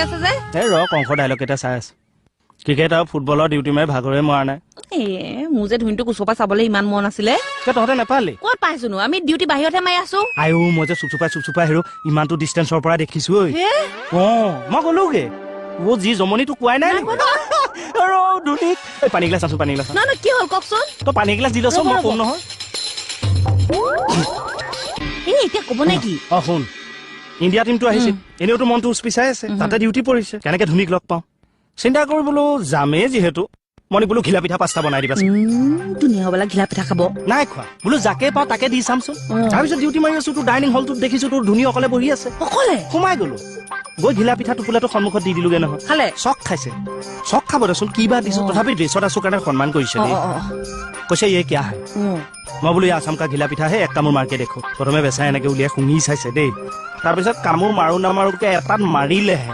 আছে যে এই ৰ কংস ডাইলগ এটা চাই আছে ক্ৰিকেট আৰু ফুটবলৰ ডিউটি মাৰি ভাগৰে মৰা নাই মোৰ যে ধুনীটো কোচপা চাবলৈ ইমান মন আছিলে তহঁতে নাপালি ক'ত পাইছোনো আমি ডিউটি বাহিৰতহে মাৰি আছো আইও মই যে চুপচুপাই হেৰো ইমানটো ডিষ্টেঞ্চৰ পৰা দেখিছো ঐ মই গলোগে ও যি জমনিটো কোৱাই নাই পানী গিলাচ আছো পানী গিলাচ না কি হ'ল কওকচোন তই পানী গিলাচ দি লৈছ মই কম নহয় এতিয়া ক'ব নে কি শুন ইণ্ডিয়া টিমটো আহিছিল এনেওতো মনটো উচপিচাই আছে তাতে ডিউটি পৰিছে কেনেকে ধুনীক লগ পাওঁ চিন্তা কৰি বোলো যামেই যিহেতু মই বোলো ঘিলা পিঠা 5টা বনাই দিবাচোন ধুনীয়া হ'বলা ঘিলা পিঠা খাব নাই খোৱা বোলো যাকে পাওঁ তাকে দি চামচোন তাৰপিছত ডিউটি মাৰি আছো তোৰ ডাইনিং হলটোত দেখিছো তোৰ ধুনী অকলে বহি আছে অকলে সোমাই গলো গৈ ঘিলা পিঠা টোপোলাটো সন্মুখত দি দিলোগে নহয় খালে চখ খাইছে চখ খাব দেচোন কিবা দিছো তথাপি ড্ৰেছত আছো কাৰণে সন্মান কৰিছে দেই কৈছে ইয়ে কিয়া হয় মই বোলো আছাম কা ঘিলা পিঠা হে এক কামোৰ মাৰকে দেখো প্ৰথমে বেচাই এনেকে উলিয়াই শুঙি চাইছে দেই তাৰপিছত কামোৰ মাৰো নামাৰোকে এটাত মাৰিলেহে